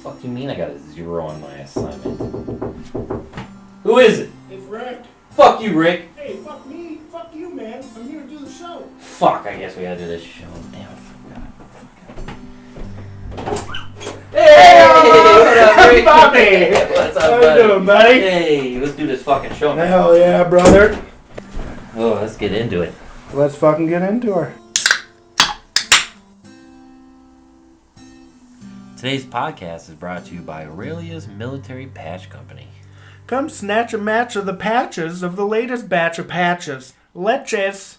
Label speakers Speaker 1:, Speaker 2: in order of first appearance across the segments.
Speaker 1: Fuck you mean I got a 0 on my assignment? Who is it?
Speaker 2: It's Rick.
Speaker 1: Fuck you, Rick.
Speaker 2: Hey, fuck me. Fuck you, man. I'm here to do the show.
Speaker 1: Fuck, I guess we gotta do this show. Damn, I forgot. Hey! What up, Rick?
Speaker 2: Bobby!
Speaker 1: What's up,
Speaker 2: How
Speaker 1: buddy?
Speaker 2: you doing, buddy?
Speaker 1: Hey, let's do this fucking show, man.
Speaker 2: Hell yeah, brother.
Speaker 1: Oh, let's get into it.
Speaker 2: Let's fucking get into her.
Speaker 1: Today's podcast is brought to you by Aurelia's Military Patch Company.
Speaker 2: Come snatch a match of the patches of the latest batch of patches. Leches.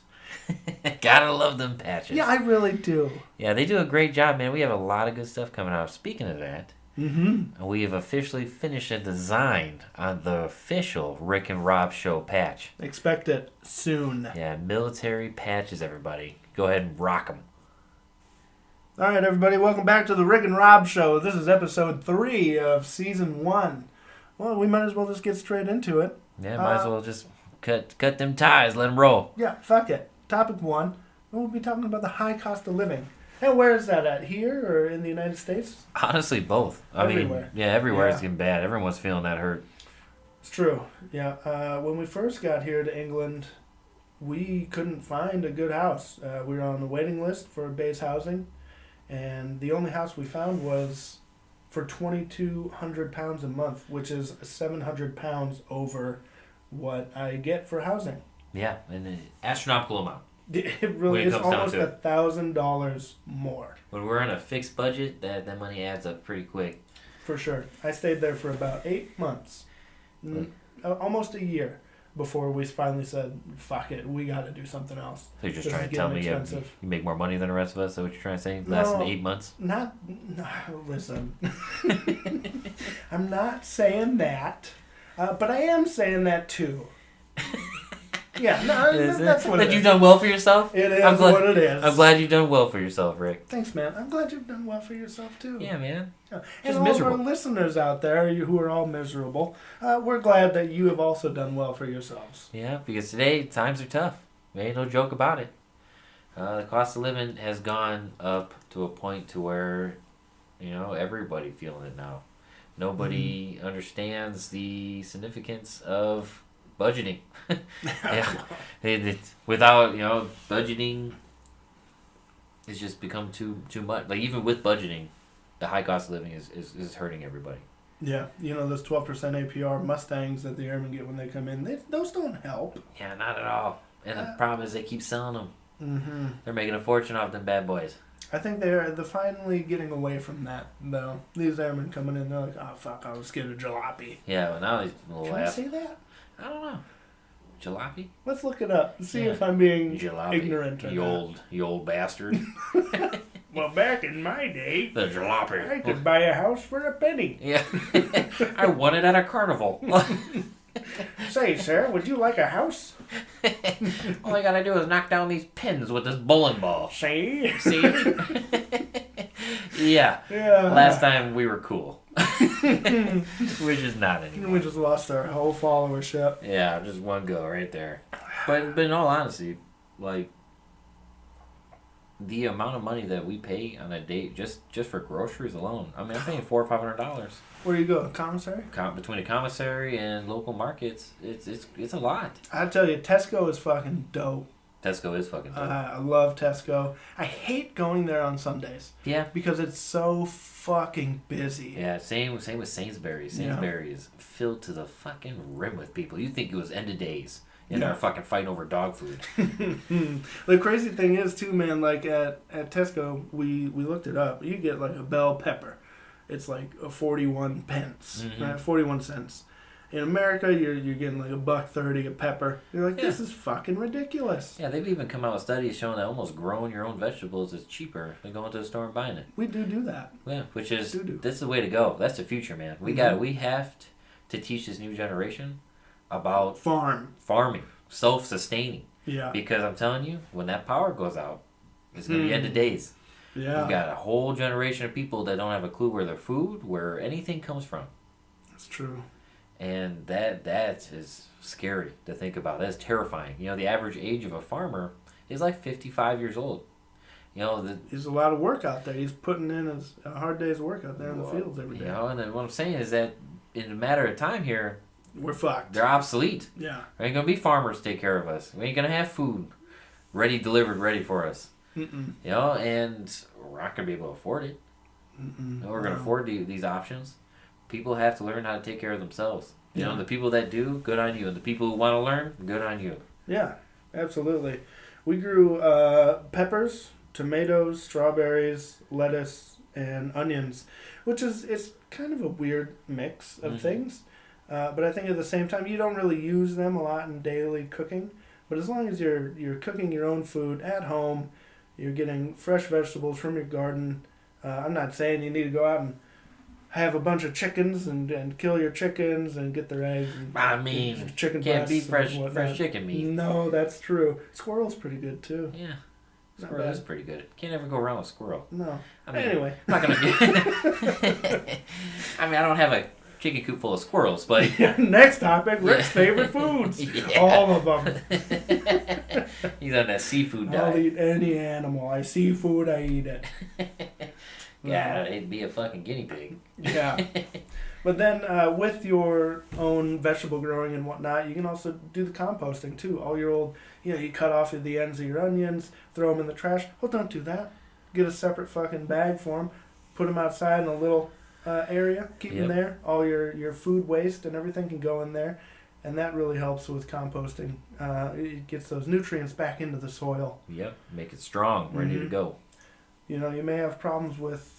Speaker 1: Gotta love them patches.
Speaker 2: Yeah, I really do.
Speaker 1: Yeah, they do a great job, man. We have a lot of good stuff coming out. Speaking of that, we have officially finished a design on the official Rick and Rob Show patch.
Speaker 2: Expect it soon.
Speaker 1: Yeah, military patches, everybody. Go ahead and rock them.
Speaker 2: All right, everybody, welcome back to the Rick and Rob Show. This is episode 3 of season 1. Well, we might as well just get straight into it.
Speaker 1: Yeah, might as well just cut them ties, let them roll.
Speaker 2: Yeah, fuck it. Topic 1, we'll be talking about the high cost of living. And where is that at? Here or in the United States?
Speaker 1: Honestly, both.
Speaker 2: Everywhere.
Speaker 1: Everywhere
Speaker 2: Yeah.
Speaker 1: it's getting bad. Everyone's feeling that hurt.
Speaker 2: It's true. Yeah. When we first got here to England, we couldn't find a good house. We were on the waiting list for base housing, and the only house we found was for £2,200 a month, which is £700 over what I get for housing.
Speaker 1: Yeah, an astronomical amount.
Speaker 2: It
Speaker 1: When
Speaker 2: really
Speaker 1: it
Speaker 2: is
Speaker 1: comes down
Speaker 2: almost
Speaker 1: to it.
Speaker 2: $1,000 more.
Speaker 1: When we're on a fixed budget, that money adds up pretty quick.
Speaker 2: For sure. I stayed there for about 8 months. Almost a year before we finally said, fuck it, we got to do something else.
Speaker 1: So you're just
Speaker 2: This
Speaker 1: trying
Speaker 2: is
Speaker 1: to tell me
Speaker 2: getting
Speaker 1: you
Speaker 2: expensive.
Speaker 1: make more money than the rest of us? Is that what you're trying to say? Less than 8 months?
Speaker 2: No, listen. I'm not saying that, but I am saying that too. Yeah, that's what it
Speaker 1: That you've
Speaker 2: is.
Speaker 1: done well for yourself?
Speaker 2: It is
Speaker 1: I'm glad,
Speaker 2: what it is.
Speaker 1: I'm glad you've done well for yourself, Rick.
Speaker 2: Thanks, man. I'm glad you've done well for yourself too.
Speaker 1: Yeah, man.
Speaker 2: Yeah.
Speaker 1: Just
Speaker 2: And all
Speaker 1: miserable.
Speaker 2: of our listeners out there, you who are all miserable, we're glad that you have also done well for yourselves.
Speaker 1: Yeah, because today times are tough. There ain't no joke about it. The cost of living has gone up to a point to where, everybody feeling it now. Nobody understands the significance of budgeting. Yeah, without budgeting, it's just become too much. Like even with budgeting, the high cost of living is hurting everybody.
Speaker 2: Yeah, those 12% APR Mustangs that the airmen get when they come in, those don't help.
Speaker 1: Yeah, not at all. And the problem is they keep selling them.
Speaker 2: Mm-hmm.
Speaker 1: They're making a fortune off them bad boys.
Speaker 2: I think they're finally getting away from that, though. These airmen coming in, they're like, oh, fuck, I'll just get a jalopy.
Speaker 1: Yeah, well now he's a little
Speaker 2: Can I
Speaker 1: laugh.
Speaker 2: say that?
Speaker 1: I don't know. Jalopy?
Speaker 2: Let's look it up and see
Speaker 1: Yeah.
Speaker 2: if I'm being
Speaker 1: Jalopy.
Speaker 2: ignorant or not.
Speaker 1: You old bastard.
Speaker 2: Well, back in my day,
Speaker 1: The jalopy.
Speaker 2: I could buy a house for a penny.
Speaker 1: Yeah. I won it at a carnival.
Speaker 2: Say, sir, would you like a house?
Speaker 1: All I gotta do is knock down these pins with this bowling ball.
Speaker 2: See?
Speaker 1: See? Yeah.
Speaker 2: Yeah.
Speaker 1: Last time we were cool. We're just not anymore.
Speaker 2: We just lost our whole followership.
Speaker 1: Yeah, just one go right there. But in all honesty, like the amount of money that we pay on a date just for groceries alone. I mean, I'm paying $400 or $500
Speaker 2: Where you go? Commissary?
Speaker 1: between the commissary and local markets. It's a lot.
Speaker 2: I tell you, Tesco is fucking dope.
Speaker 1: Tesco is fucking dope.
Speaker 2: I love Tesco. I hate going there on Sundays
Speaker 1: Yeah.
Speaker 2: because it's so fucking busy.
Speaker 1: Yeah, same with Sainsbury's.
Speaker 2: Yeah.
Speaker 1: Sainsbury's is filled to the fucking rim with people. You'd think it was end of days. And
Speaker 2: Yeah.
Speaker 1: they're fucking fighting over dog food.
Speaker 2: The crazy thing is too, man, like at Tesco, we looked it up. You get like a bell pepper. It's like a 41 pence, right? 41 cents. In America, you're getting like $1.30 a pepper. You're like, this is fucking ridiculous.
Speaker 1: Yeah, they've even come out with studies showing that almost growing your own vegetables is cheaper than going to the store and buying it.
Speaker 2: We do that.
Speaker 1: Yeah, which is
Speaker 2: Do.
Speaker 1: that's the way to go. That's the future, man. We have to teach this new generation about farming, self-sustaining.
Speaker 2: Yeah.
Speaker 1: Because I'm telling you, when that power goes out, it's gonna be end of days.
Speaker 2: Yeah.
Speaker 1: You've got a whole generation of people that don't have a clue where their food, where anything comes from.
Speaker 2: That's true.
Speaker 1: And that is scary to think about. That's terrifying. The average age of a farmer is like 55 years old. You know,
Speaker 2: There's a lot of work out there. He's putting in a hard day's work out there in the fields every day.
Speaker 1: You know, and then what I'm saying is that in a matter of time here,
Speaker 2: we're fucked.
Speaker 1: They're obsolete.
Speaker 2: Yeah.
Speaker 1: There ain't gonna be farmers to take care of us. We ain't gonna have food ready for us.
Speaker 2: Mm-mm.
Speaker 1: You know, and we're not gonna be able to afford it. We're gonna afford these options. People have to learn how to take care of themselves. You know, the people that do, good on you. And the people who want to learn, good on you.
Speaker 2: Yeah, absolutely. We grew peppers, tomatoes, strawberries, lettuce, and onions, which it's kind of a weird mix of things. But I think at the same time, you don't really use them a lot in daily cooking. But as long as you're cooking your own food at home, you're getting fresh vegetables from your garden. I'm not saying you need to go out and have a bunch of chickens and kill your chickens and get their eggs. And,
Speaker 1: I mean,
Speaker 2: chicken
Speaker 1: can't beat fresh
Speaker 2: fresh
Speaker 1: chicken meat.
Speaker 2: No, that's true. Squirrel's pretty good too.
Speaker 1: Yeah.
Speaker 2: Not
Speaker 1: Squirrel
Speaker 2: bad.
Speaker 1: is pretty good. Can't ever go wrong with squirrel.
Speaker 2: No.
Speaker 1: I mean,
Speaker 2: Anyway.
Speaker 1: I'm not gonna get. I mean, I don't have a chicken coop full of squirrels, but
Speaker 2: Next topic: Rick's favorite foods.
Speaker 1: Yeah.
Speaker 2: All of them.
Speaker 1: He's on that seafood
Speaker 2: I'll
Speaker 1: diet.
Speaker 2: eat any animal. I see food, I eat it.
Speaker 1: Yeah, it'd be a fucking guinea pig.
Speaker 2: Yeah. But then with your own vegetable growing and whatnot, you can also do the composting too. All your old, you cut off the ends of your onions, throw them in the trash. Well, don't do that. Get a separate fucking bag for them. Put them outside in a little area. Keep them there. All your food waste and everything can go in there. And that really helps with composting. It gets those nutrients back into the soil.
Speaker 1: Yep, make it strong, ready to go.
Speaker 2: You know, you may have problems with...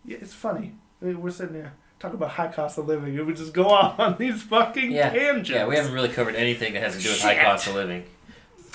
Speaker 2: Yeah, it's funny. We're sitting here talking about high cost of living. It would just go off on these fucking tangents.
Speaker 1: Yeah, we haven't really covered anything that has to do with high cost of living.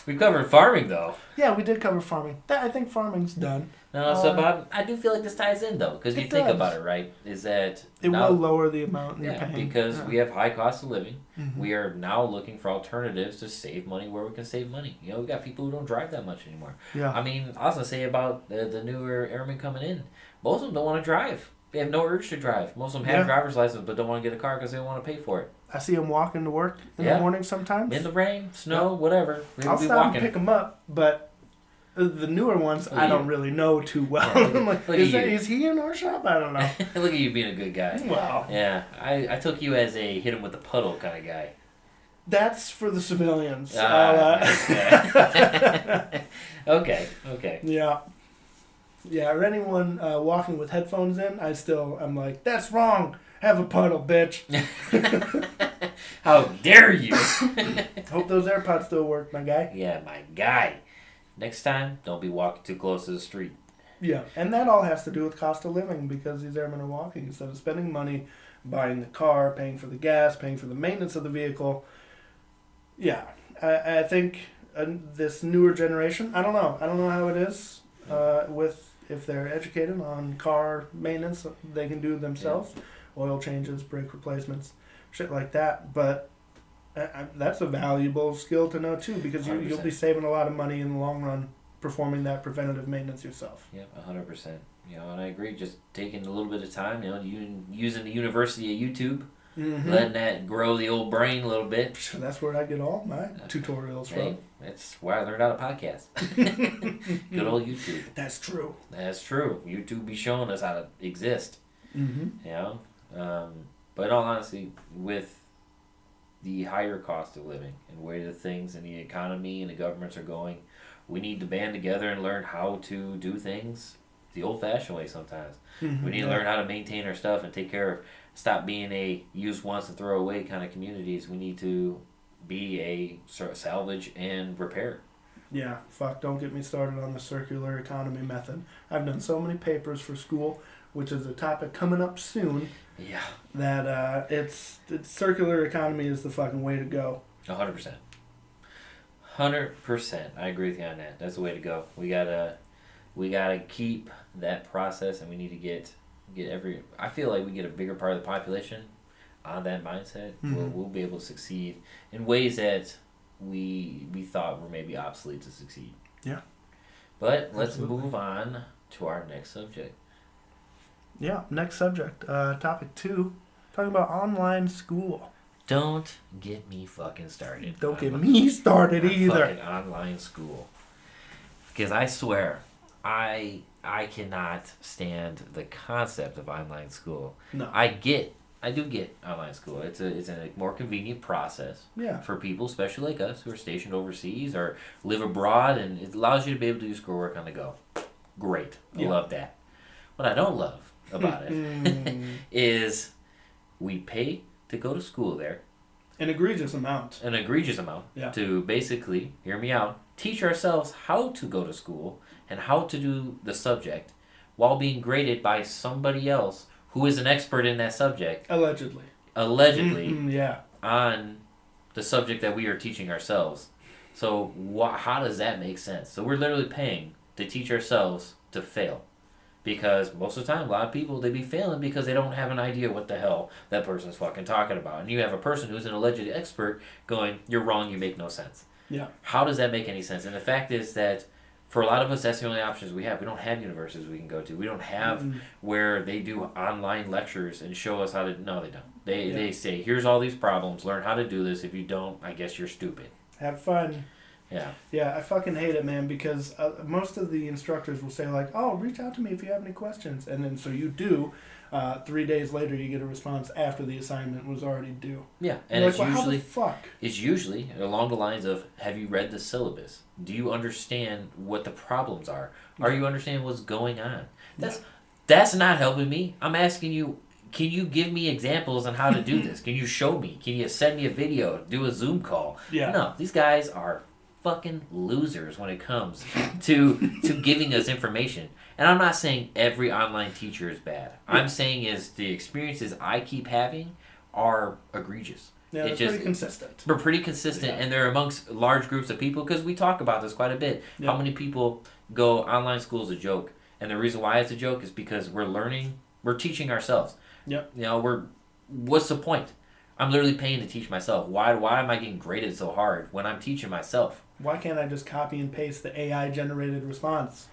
Speaker 1: We've covered farming, though.
Speaker 2: Yeah, we did cover farming. I think farming's done.
Speaker 1: No, so Bob, I do feel like this ties in, though, because you think about it, right? Is that
Speaker 2: it
Speaker 1: now,
Speaker 2: will lower the amount you're paying.
Speaker 1: because we have high cost of living.
Speaker 2: Mm-hmm.
Speaker 1: We are now looking for alternatives to save money where we can save money. You know, we got people who don't drive that much anymore.
Speaker 2: Yeah.
Speaker 1: I mean, I was gonna say about the newer airmen coming in. Most of them don't want to drive. They have no urge to drive. Most of them have driver's license, but don't want to get a car because they don't want to pay for it.
Speaker 2: I see them walking to work in the morning sometimes.
Speaker 1: In the rain, snow, whatever.
Speaker 2: I'll
Speaker 1: be
Speaker 2: stop
Speaker 1: walking.
Speaker 2: and pick them up, but the newer ones I don't really know too well.
Speaker 1: Yeah,
Speaker 2: I'm like, is he in our shop? I don't know.
Speaker 1: Look at you being a good guy.
Speaker 2: Wow.
Speaker 1: Yeah, I took you as a hit him with the puddle kind of guy.
Speaker 2: That's for the civilians.
Speaker 1: Nice, yeah. Okay.
Speaker 2: Yeah. Yeah, or anyone walking with headphones in, I'm like, that's wrong. Have a puddle, bitch.
Speaker 1: How dare you?
Speaker 2: Hope those AirPods still work, my guy.
Speaker 1: Yeah, my guy. Next time, don't be walking too close to the street.
Speaker 2: Yeah, and that all has to do with cost of living because these airmen are walking instead of spending money buying the car, paying for the gas, paying for the maintenance of the vehicle. Yeah, I think this newer generation, I don't know how it is with if they're educated on car maintenance, they can do it themselves. Yeah. Oil changes, brake replacements, shit like that. But that's a valuable skill to know too because you'll be saving a lot of money in the long run performing that preventative maintenance yourself.
Speaker 1: Yep, 100%. You know, and I agree. Just taking a little bit of time, you know, using the University of YouTube, letting that grow the old brain a little bit.
Speaker 2: That's where I get all my tutorials from.
Speaker 1: That's where I learned how to podcast. Good old YouTube.
Speaker 2: That's true.
Speaker 1: That's true. YouTube be showing us how to exist.
Speaker 2: Mm-hmm.
Speaker 1: You know, but in all honesty, with the higher cost of living and where the things and the economy and the governments are going, we need to band together and learn how to do things the old-fashioned way sometimes. We need to learn how to maintain our stuff and take care of, stop being a use once and throw away kind of communities. We need to be a sort of salvage and repair.
Speaker 2: Yeah, don't get me started on the circular economy method. I've done so many papers for school, which is a topic coming up soon.
Speaker 1: Yeah.
Speaker 2: That it's circular economy is the fucking way to go.
Speaker 1: 100%. 100%. I agree with you on that. That's the way to go. We gotta keep that process, and we need to get I feel like we get a bigger part of the population on that mindset. We'll be able to succeed in ways that we thought were maybe obsolete to succeed.
Speaker 2: Yeah.
Speaker 1: But let's move on to our next subject.
Speaker 2: Yeah, next subject. Topic 2, talking about online school.
Speaker 1: Don't get me fucking started.
Speaker 2: Don't get me started either.
Speaker 1: Fucking online school. Because I swear, I cannot stand the concept of online school.
Speaker 2: No.
Speaker 1: I do get online school. It's a more convenient process
Speaker 2: Yeah.
Speaker 1: for people, especially like us, who are stationed overseas or live abroad, and it allows you to be able to do schoolwork on the go. Great. I
Speaker 2: Yeah.
Speaker 1: love that. What I don't love about it is we pay to go to school there,
Speaker 2: An egregious amount.
Speaker 1: an egregious amount,
Speaker 2: Yeah.
Speaker 1: to basically, hear me out, teach ourselves how to go to school and how to do the subject while being graded by somebody else who is an expert in that subject,
Speaker 2: Allegedly.
Speaker 1: allegedly,
Speaker 2: Yeah.
Speaker 1: on the subject that we are teaching ourselves. So how does that make sense? So we're literally paying to teach ourselves to fail. Because most of the time, a lot of people, they be failing because they don't have an idea what the hell that person's fucking talking about. And you have a person who's an alleged expert going, you're wrong, you make no sense.
Speaker 2: Yeah.
Speaker 1: How does that make any sense? And the fact is that for a lot of us, that's the only options we have. We don't have universities we can go to. We don't have where they do online lectures and show us how to. No, they don't. They say, here's all these problems. Learn how to do this. If you don't, I guess you're stupid.
Speaker 2: Have fun.
Speaker 1: Yeah.
Speaker 2: Yeah, I fucking hate it, man, because most of the instructors will say, like, oh, reach out to me if you have any questions. And then so you do. 3 days later, you get a response after the assignment was already due.
Speaker 1: Yeah, and
Speaker 2: You're
Speaker 1: it's
Speaker 2: like, well,
Speaker 1: usually
Speaker 2: how the fuck?
Speaker 1: it's usually along the lines of, have you read the syllabus? Do you understand what the problems are? Are you understanding what's going on? That's not helping me. I'm asking you, can you give me examples on how to do this? Can you show me? Can you send me a video? Do a Zoom call?
Speaker 2: Yeah.
Speaker 1: No, these guys are fucking losers when it comes to giving us information. And I'm not saying every online teacher is bad. I'm saying is the experiences I keep having are egregious.
Speaker 2: Yeah, it's pretty consistent.
Speaker 1: We're pretty consistent, and they're amongst large groups of people because we talk about this quite a bit.
Speaker 2: Yeah.
Speaker 1: How many people go online school is a joke, and the reason why it's a joke is because we're teaching ourselves.
Speaker 2: Yep.
Speaker 1: You know, what's the point? I'm literally paying to teach myself. Why am I getting graded so hard when I'm teaching myself?
Speaker 2: Why can't I just copy and paste the AI generated response?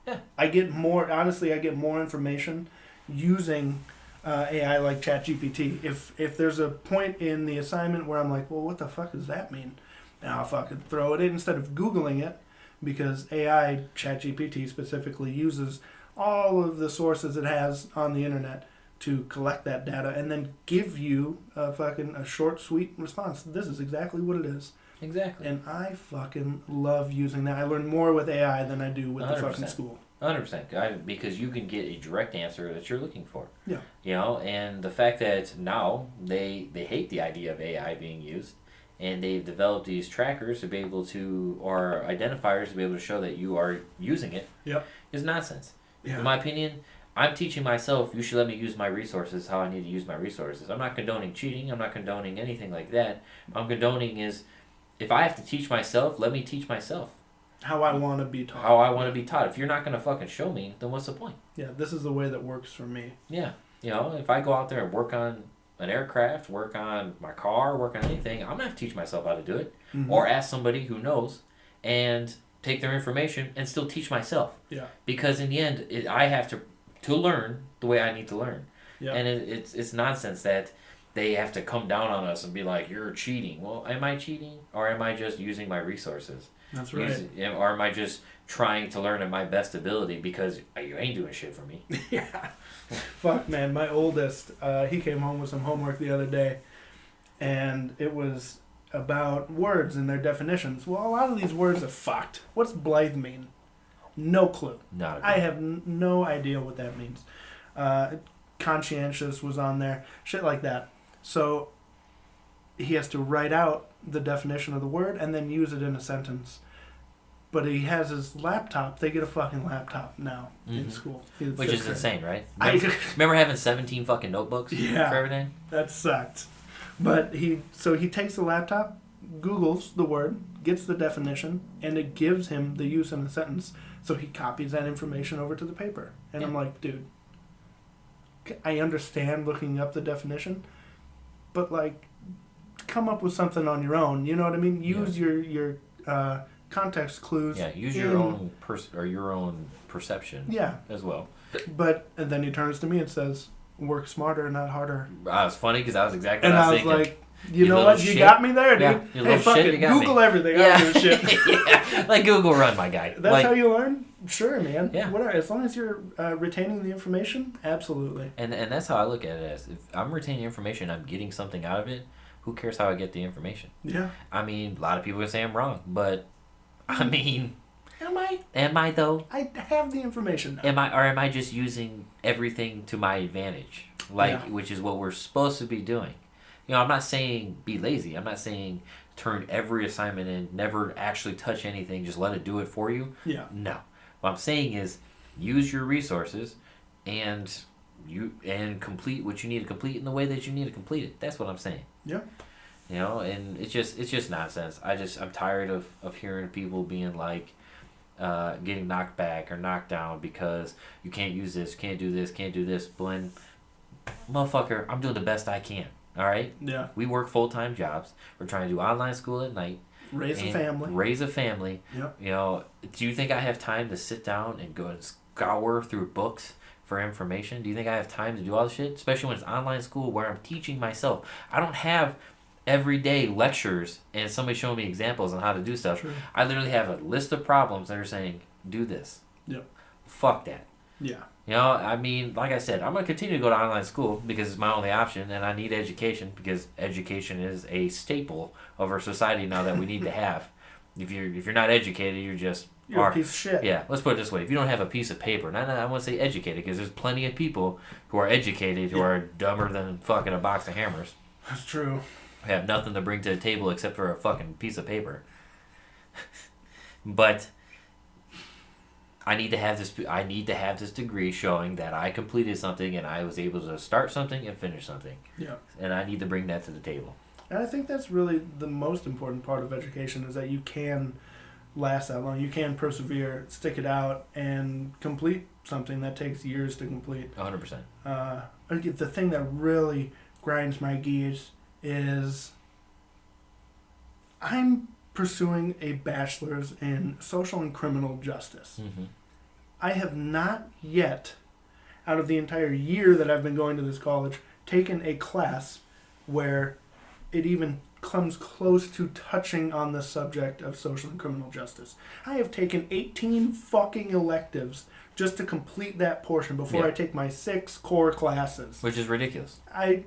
Speaker 1: Yeah.
Speaker 2: I get more information using AI like ChatGPT. If there's a point in the assignment where I'm like, well, what the fuck does that mean? And I'll fucking throw it in instead of Googling it, because AI, ChatGPT specifically, uses all of the sources it has on the internet to collect that data and then give you a short, sweet response. This is exactly what it is.
Speaker 1: Exactly.
Speaker 2: And I fucking love using that. I learn more with AI than I do with the fucking school.
Speaker 1: 100%. Because you can get a direct answer that you're looking for.
Speaker 2: Yeah.
Speaker 1: You know, and the fact that now they hate the idea of AI being used, and they've developed these trackers to be able to, or identifiers to be able to show that you are using it,
Speaker 2: Yep.
Speaker 1: is nonsense.
Speaker 2: Yeah.
Speaker 1: In my opinion, I'm teaching myself, you should let me use my resources how I need to use my resources. I'm not condoning cheating. I'm not condoning anything like that. I'm condoning is, if I have to teach myself, let me teach myself.
Speaker 2: How I want to be taught.
Speaker 1: How I want to be taught. If you're not going to fucking show me, then what's the point?
Speaker 2: Yeah, this is the way that works for me.
Speaker 1: Yeah. You know, if I go out there and work on an aircraft, work on my car, work on anything, I'm going to have to teach myself how to do it.
Speaker 2: Mm-hmm.
Speaker 1: Or ask somebody who knows and take their information and still teach myself.
Speaker 2: Yeah.
Speaker 1: Because in the end, I have to learn the way I need to learn.
Speaker 2: Yeah.
Speaker 1: And it's nonsense that they have to come down on us and be like, you're cheating. Well, am I cheating? Or am I just using my resources?
Speaker 2: That's right.
Speaker 1: Or am I just trying to learn at my best ability because you ain't doing shit for me?
Speaker 2: Yeah. Fuck, man. My oldest, he came home with some homework the other day, and it was about words and their definitions. Well, a lot of these words are fucked. What's blithe mean? No clue.
Speaker 1: Not a
Speaker 2: I have no idea what that means. Conscientious was on there. Shit like that. So he has to write out the definition of the word and then use it in a sentence. But he has his laptop. They get a fucking laptop now in school.
Speaker 1: Which is insane, right?
Speaker 2: I-
Speaker 1: Remember having 17 fucking notebooks
Speaker 2: Yeah.
Speaker 1: for everything?
Speaker 2: That sucked. But he takes the laptop, Googles the word, gets the definition, and it gives him the use in a sentence. So he copies that information over to the paper. And I'm like, dude, I understand looking up the definition, but like, come up with something on your own. You know what I mean? Use your context clues.
Speaker 1: Yeah, use your own your own perception.
Speaker 2: Yeah.
Speaker 1: As well.
Speaker 2: And then he turns to me and says, "Work smarter, not harder."
Speaker 1: It's funny because that was exactly
Speaker 2: And
Speaker 1: what I
Speaker 2: I
Speaker 1: was
Speaker 2: was
Speaker 1: thinking.
Speaker 2: like, You know
Speaker 1: little
Speaker 2: what? You
Speaker 1: shit.
Speaker 2: got me there, dude.
Speaker 1: Yeah, you
Speaker 2: Hey,
Speaker 1: little
Speaker 2: fuck
Speaker 1: shit,
Speaker 2: it.
Speaker 1: you got
Speaker 2: Google
Speaker 1: me.
Speaker 2: everything. I don't give a shit.
Speaker 1: Yeah, like Google Run, my guy.
Speaker 2: That's
Speaker 1: like,
Speaker 2: how you learn? Sure, man.
Speaker 1: Yeah.
Speaker 2: Whatever. As long as you're retaining the information, absolutely.
Speaker 1: and that's how I look at it as if I'm retaining information, I'm getting something out of it. Who cares how I get the information?
Speaker 2: Yeah.
Speaker 1: I mean, a lot of people are saying I'm wrong, but I mean,
Speaker 2: Am I?
Speaker 1: am I though?
Speaker 2: I have the information now.
Speaker 1: Am I just using everything to my advantage? Like,
Speaker 2: Yeah.
Speaker 1: which is what we're supposed to be doing. You know, I'm not saying be lazy. I'm not saying turn every assignment in, never actually touch anything, just let it do it for you.
Speaker 2: Yeah.
Speaker 1: No. What I'm saying is use your resources and complete what you need to complete in the way that you need to complete it. That's what I'm saying.
Speaker 2: Yeah.
Speaker 1: You know, and it's just nonsense. I'm tired of hearing people being like getting knocked back or knocked down because you can't use this, can't do this, can't do this. Blend, motherfucker, I'm doing the best I can. All right.
Speaker 2: Yeah.
Speaker 1: We work full-time jobs. We're trying to do online school at night.
Speaker 2: Raise a family.
Speaker 1: Raise a family.
Speaker 2: Yep.
Speaker 1: You know, do you think I have time to sit down and go and scour through books for information? Do you think I have time to do all this shit? Especially when it's online school where I'm teaching myself. I don't have everyday lectures and somebody showing me examples on how to do stuff.
Speaker 2: True.
Speaker 1: I literally have a list of problems that are saying, do this.
Speaker 2: Yep.
Speaker 1: Fuck that.
Speaker 2: Yeah.
Speaker 1: You know, I mean, like I said, I'm going to continue to go to online school because it's my only option, and I need education because education is a staple of our society now that we need to have. If you're not educated, you're just...
Speaker 2: You're a piece of shit.
Speaker 1: Yeah, let's put it this way. If you don't have a piece of paper, not I want to say educated because there's plenty of people who are educated who are dumber than fucking a box of hammers.
Speaker 2: That's true.
Speaker 1: Have nothing to bring to the table except for a fucking piece of paper. But... I need to have this degree showing that I completed something and I was able to start something and finish something.
Speaker 2: Yeah.
Speaker 1: And I need to bring that to the table.
Speaker 2: And I think that's really the most important part of education is that you can last that long. You can persevere, stick it out, and complete something that takes years to complete.
Speaker 1: 100%.
Speaker 2: The thing that really grinds my gears is I'm pursuing a bachelor's in social and criminal justice.
Speaker 1: Mm-hmm.
Speaker 2: I have not yet, out of the entire year that I've been going to this college, taken a class where it even comes close to touching on the subject of social and criminal justice. I have taken 18 fucking electives just to complete that portion before I take my 6 core classes.
Speaker 1: Which is ridiculous.
Speaker 2: I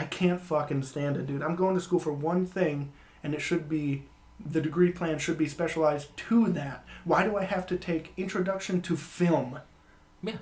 Speaker 2: can't fucking stand it, dude. I'm going to school for one thing, and it should be... The degree plan should be specialized to that. Why do I have to take introduction to film?
Speaker 1: Yeah.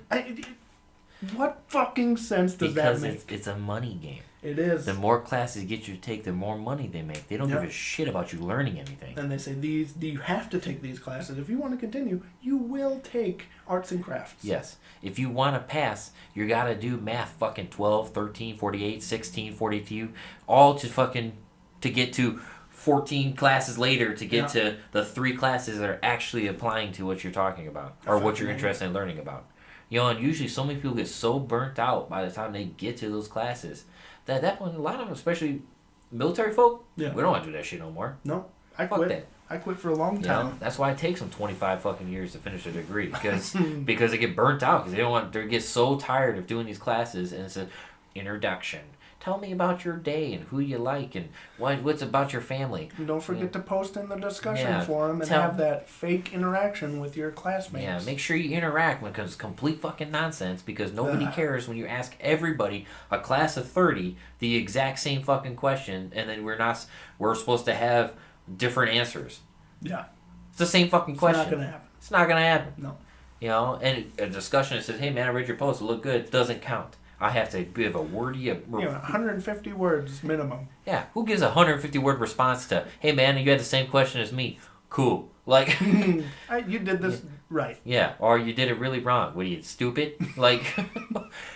Speaker 2: What fucking sense does that make?
Speaker 1: Because it's a money game.
Speaker 2: It is.
Speaker 1: The more classes you get you to take, the more money they make. They don't give a shit about you learning anything.
Speaker 2: And they say, you have to take these classes. If you want to continue, you will take arts and crafts.
Speaker 1: Yes. If you want to pass, you got to do math fucking 12, 13, 48, 16, 42, all to get to 14 classes later to get to the 3 classes that are actually applying to what you're talking about or what you're interested in learning about. You know, and usually so many people get so burnt out by the time they get to those classes that at that point, a lot of them, especially military folk, we don't want to do that shit no more.
Speaker 2: No, I
Speaker 1: Fuck
Speaker 2: quit.
Speaker 1: that.
Speaker 2: I quit for a long time.
Speaker 1: You know, that's why it takes them 25 fucking years to finish a degree because they get burnt out because they get so tired of doing these classes and it's an introduction. Tell me about your day and who you like and what's about your family.
Speaker 2: And don't forget to post in the discussion forum and have that fake interaction with your classmates.
Speaker 1: Yeah, make sure you interact because it's complete fucking nonsense because nobody cares when you ask everybody, a class of 30, the exact same fucking question and then we're supposed to have different answers.
Speaker 2: Yeah.
Speaker 1: It's the same fucking question.
Speaker 2: It's not going to happen.
Speaker 1: It's not going to happen.
Speaker 2: No.
Speaker 1: You know, and a discussion that says, hey man, I read your post, it looked good, doesn't count. I have to give a wordy...
Speaker 2: 150 words minimum.
Speaker 1: Yeah, who gives a 150 word response to, hey man, you had the same question as me. Cool. Like...
Speaker 2: you did this right.
Speaker 1: Yeah, or you did it really wrong. What are you, stupid? Like,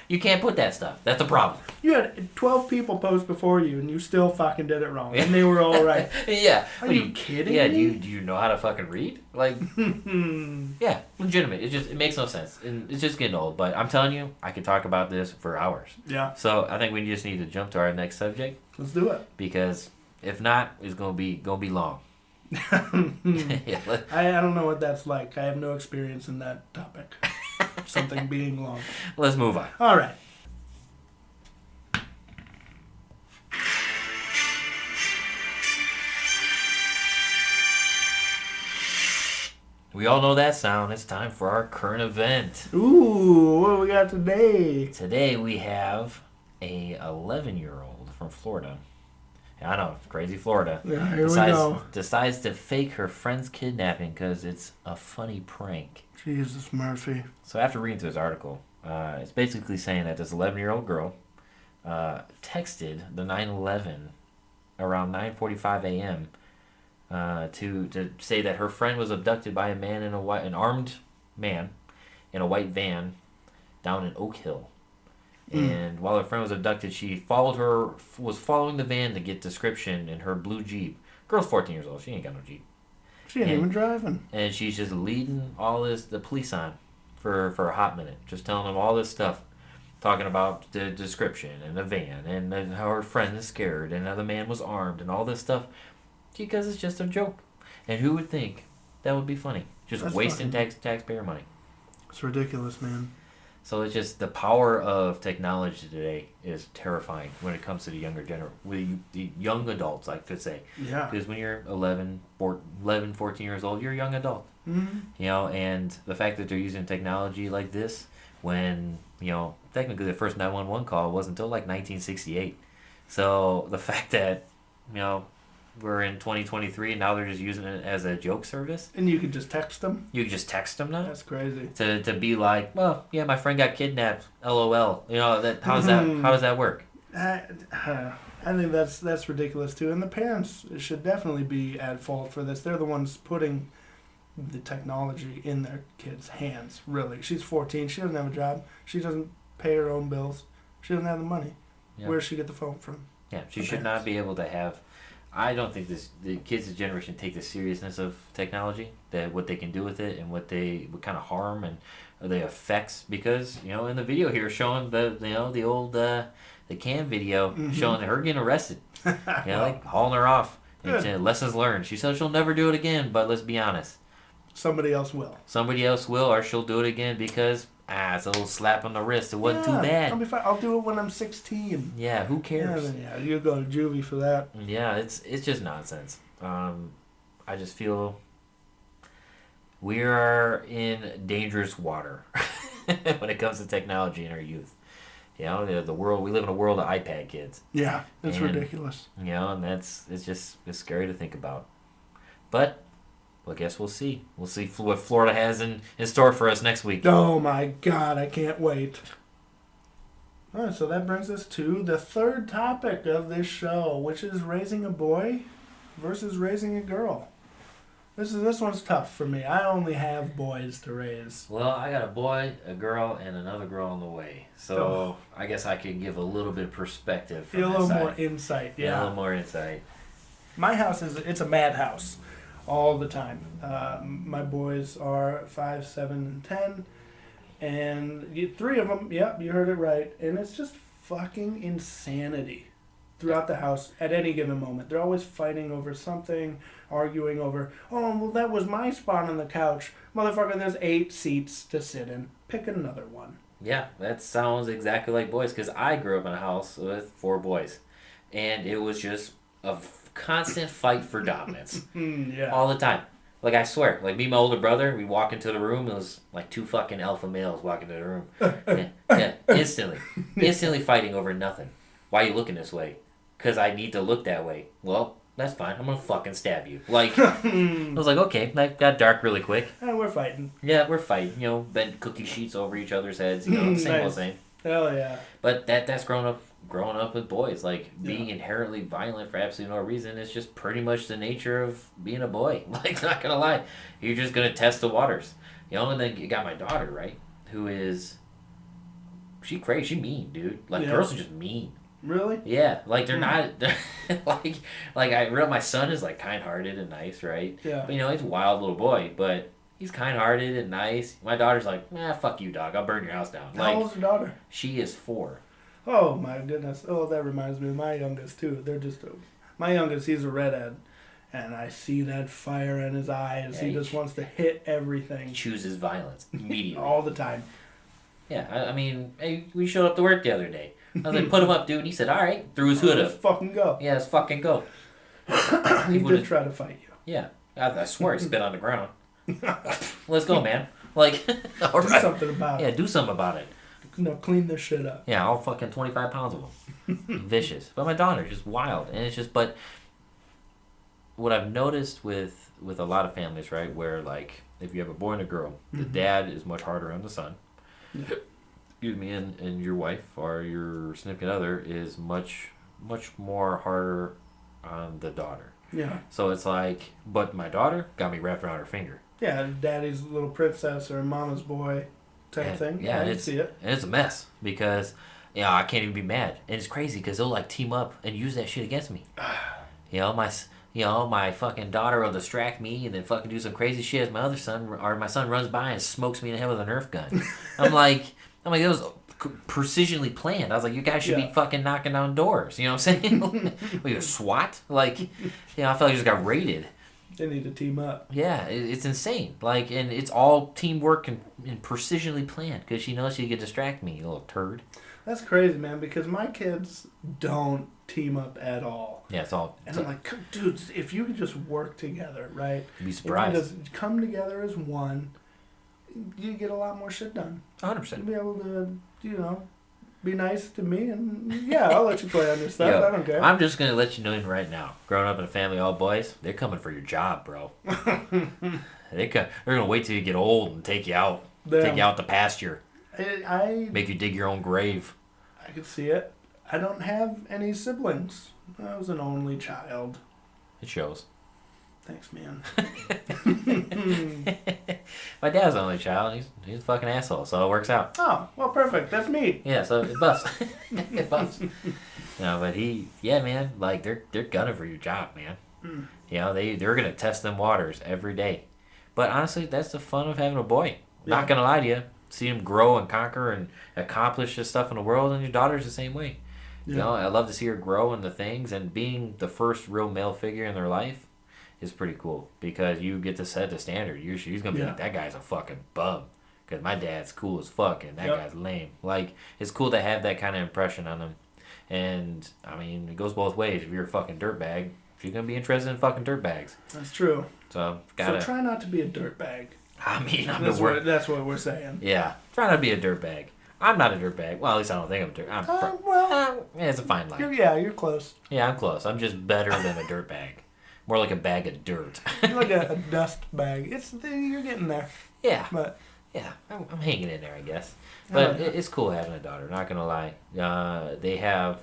Speaker 1: you can't put that stuff. That's a problem.
Speaker 2: You had 12 people post before you and you still fucking did it wrong. And they were all right.
Speaker 1: Yeah.
Speaker 2: Are you kidding
Speaker 1: me? Yeah, do you know how to fucking read? Like, yeah, legitimate. It makes no sense. And it's just getting old. But I'm telling you, I could talk about this for hours.
Speaker 2: Yeah.
Speaker 1: So I think we just need to jump to our next subject.
Speaker 2: Let's do it.
Speaker 1: Because if not, it's gonna be long.
Speaker 2: I don't know what that's like. I have no experience in that topic. Something being long.
Speaker 1: Let's move on.
Speaker 2: All right.
Speaker 1: We all know that sound. It's time for our current event.
Speaker 2: Ooh, what we got today?
Speaker 1: Today we have a 11-year-old from Florida. I know, crazy Florida.
Speaker 2: Yeah, here we go.
Speaker 1: Decides to fake her friend's kidnapping because it's a funny prank.
Speaker 2: Jesus, Murphy.
Speaker 1: So after reading through his article, it's basically saying that this 11-year-old girl texted the 911 around 9:45 a.m. To say that her friend was abducted by an armed man in a white van down in Oak Hill. And while her friend was abducted, she was following the van to get description in her blue Jeep. Girl's 14 years old. She ain't got no Jeep.
Speaker 2: She ain't even driving.
Speaker 1: And she's just leading the police on for a hot minute. Just telling them all this stuff. Talking about the description and the van and how her friend is scared and how the man was armed and all this stuff. Because it's just a joke. And who would think that would be funny? Just
Speaker 2: That's
Speaker 1: wasting taxpayer money.
Speaker 2: It's ridiculous, man.
Speaker 1: So it's just the power of technology today is terrifying when it comes to the the young adults, I could say.
Speaker 2: Yeah.
Speaker 1: Because when you're 11, 14 years old, you're a young adult.
Speaker 2: Mm-hmm.
Speaker 1: You know, and the fact that they're using technology like this when, technically the first 911 call wasn't until like 1968. So the fact that, we're in 2023 and now they're just using it as a joke service.
Speaker 2: And you can just text them?
Speaker 1: You can just text them now?
Speaker 2: That's crazy.
Speaker 1: To be like, well, yeah, my friend got kidnapped. LOL. How does that work?
Speaker 2: I think that's ridiculous too. And the parents should definitely be at fault for this. They're the ones putting the technology in their kids' hands, really. She's 14. She doesn't have a job. She doesn't pay her own bills. She doesn't have the money.
Speaker 1: Yeah.
Speaker 2: Where does she get the phone from?
Speaker 1: Yeah, she should not be able to have... I don't think the kids' this generation take the seriousness of technology, that what they can do with it and what kind of harm and the effects, because in the video here showing the old the cam video showing her getting arrested, like hauling her off. And lessons learned. She said she'll never do it again, but let's be honest,
Speaker 2: somebody else will.
Speaker 1: Somebody else will, or she'll do it again because it's a little slap on the wrist. It wasn't too bad.
Speaker 2: I'll be fine. I'll do it when I'm 16.
Speaker 1: Yeah, who cares?
Speaker 2: Yeah, you go to juvie for that.
Speaker 1: Yeah, it's just nonsense. I just feel we are in dangerous water when it comes to technology in our youth. The world, we live in a world of iPad kids.
Speaker 2: Yeah, it's ridiculous.
Speaker 1: And it's scary to think about. But I guess we'll see. We'll see what Florida has in store for us next week.
Speaker 2: Oh my God, I can't wait. All right, so that brings us to the third topic of this show, which is raising a boy versus raising a girl. This one's tough for me. I only have boys to raise.
Speaker 1: Well, I got a boy, a girl, and another girl on the way. So I guess I could give a little bit of perspective from
Speaker 2: a little more insight. Yeah,
Speaker 1: a little more insight.
Speaker 2: My house it's a madhouse all the time. My boys are 5, 7, and 10. And 3 of them, yep, you heard it right. And it's just fucking insanity throughout the house at any given moment. They're always fighting over something, arguing over, oh, well, that was my spot on the couch. Motherfucker, there's 8 seats to sit in. Pick another one.
Speaker 1: Yeah, that sounds exactly like boys, because I grew up in a house with 4 boys. And it was just a constant fight for dominance.
Speaker 2: Yeah.
Speaker 1: All the time. Like, I swear, like, me and my older brother, we walk into the room, it was like 2 fucking alpha males walking into the room. Yeah, instantly fighting over nothing. Why are you looking this way? Because I need to look that way. Well, that's fine. I'm going to fucking stab you. Like, I was like, okay, that got dark really quick.
Speaker 2: And we're fighting.
Speaker 1: Yeah, we're fighting. Bend cookie sheets over each other's heads. Same old thing.
Speaker 2: Hell yeah.
Speaker 1: But that's growing up with boys. Like, being inherently violent for absolutely no reason is just pretty much the nature of being a boy. Like, not gonna lie. You're just gonna test the waters. And then you got my daughter, right? Who is... She crazy. She mean, dude. Like, girls are just mean.
Speaker 2: Really?
Speaker 1: Yeah. Like, they're not... my son is, like, kind-hearted and nice, right?
Speaker 2: Yeah.
Speaker 1: But, he's a wild little boy, but... He's kind-hearted and nice. My daughter's like, fuck you, dog. I'll burn your house down.
Speaker 2: How old's your daughter?
Speaker 1: She is 4.
Speaker 2: Oh, my goodness. Oh, that reminds me of my youngest, too. They're just... My youngest, he's a redhead. And I see that fire in his eyes. He just wants to hit everything.
Speaker 1: He chooses violence immediately.
Speaker 2: All the time.
Speaker 1: Yeah, I mean, hey, we showed up to work the other day. I was like, put him up, dude. He said, all right. Threw his hood up.
Speaker 2: Let's fucking go.
Speaker 1: Yeah, let's fucking go.
Speaker 2: He did try to fight you.
Speaker 1: Yeah. I swear he spit on the ground. Let's go, man. Like, all
Speaker 2: Do
Speaker 1: right.
Speaker 2: something about
Speaker 1: Yeah,
Speaker 2: it.
Speaker 1: do something about it.
Speaker 2: No, clean this shit up.
Speaker 1: Yeah, all fucking 25 pounds of them. Vicious. But my daughter's just wild. And it's just, but what I've noticed with a lot of families, right, where like if you have a boy and a girl, the dad is much harder on the son.
Speaker 2: Yeah.
Speaker 1: Excuse me, and your wife or your significant other is much more harder on the daughter.
Speaker 2: Yeah.
Speaker 1: So it's like, but my daughter got me wrapped around her finger.
Speaker 2: Yeah, daddy's little princess or mama's boy type
Speaker 1: And,
Speaker 2: thing.
Speaker 1: yeah,
Speaker 2: I
Speaker 1: and
Speaker 2: can
Speaker 1: it's
Speaker 2: see it.
Speaker 1: and it's a mess because I can't even be mad, and it's crazy because they'll like team up and use that shit against me. My fucking daughter will distract me and then fucking do some crazy shit as my other son or my son runs by and smokes me in the head with a Nerf gun. I'm like it was precisionally planned. I was like, you guys should be
Speaker 2: Yeah.
Speaker 1: fucking knocking down doors. You know what I'm saying? Were you a SWAT? Like, I felt like I just got raided.
Speaker 2: They need to team up.
Speaker 1: Yeah, it's insane. Like, and it's all teamwork and precisionally planned because she knows she could distract me, you little turd.
Speaker 2: That's crazy, man, because my kids don't team up at all.
Speaker 1: Yeah, it's all.
Speaker 2: And I'm like, dude, if you could just work together, right?
Speaker 1: You'd be
Speaker 2: If you
Speaker 1: surprised.
Speaker 2: just come together as one, you get a lot more shit done.
Speaker 1: 100%.
Speaker 2: You'll be able to, be nice to me, and yeah, I'll let you play on your stuff.
Speaker 1: Yo,
Speaker 2: I don't care.
Speaker 1: I'm just gonna let you know right now. Growing up in a family all boys, they're coming for your job, bro. They're gonna wait till you get old and take you out, take you out to pasture,
Speaker 2: I
Speaker 1: make you dig your own grave.
Speaker 2: I could see it. I don't have any siblings. I was an only child.
Speaker 1: It shows.
Speaker 2: Thanks, man.
Speaker 1: My dad's the only child. He's a fucking asshole, so it works out.
Speaker 2: Oh, well, perfect. That's me.
Speaker 1: Yeah, so it busts. It busts. No, but man, like they're gunning for your job, man. They're gonna test them waters every day. But honestly, that's the fun of having a boy.
Speaker 2: Yeah.
Speaker 1: Not gonna lie to you. See him grow and conquer and accomplish this stuff in the world, and your daughter's the same way.
Speaker 2: Yeah.
Speaker 1: I love to see her grow in the things, and being the first real male figure in their life is pretty cool because you get to set the standard. She's gonna be
Speaker 2: Yeah.
Speaker 1: like, that guy's a fucking bum. Because my dad's cool as fuck and that
Speaker 2: Yep.
Speaker 1: guy's lame. Like, it's cool to have that kind of impression on them. And, I mean, it goes both ways. If you're a fucking dirtbag, she's going to be interested in fucking dirtbags.
Speaker 2: That's true.
Speaker 1: So,
Speaker 2: So try not to be a dirtbag.
Speaker 1: I mean, I'm
Speaker 2: That's
Speaker 1: the worst.
Speaker 2: that's what we're saying.
Speaker 1: Yeah, try not to be a dirtbag. I'm not a dirtbag. Well, at least I don't think I'm a dirtbag.
Speaker 2: Well,
Speaker 1: Yeah, it's a fine line.
Speaker 2: you're close.
Speaker 1: Yeah, I'm close. I'm just better than a dirtbag. More like a bag of dirt.
Speaker 2: You're like a dust bag. You're getting there.
Speaker 1: Yeah.
Speaker 2: But
Speaker 1: Yeah, I'm hanging in there, I guess.
Speaker 2: I
Speaker 1: But
Speaker 2: like that.
Speaker 1: it's cool having a daughter, not going to lie. They have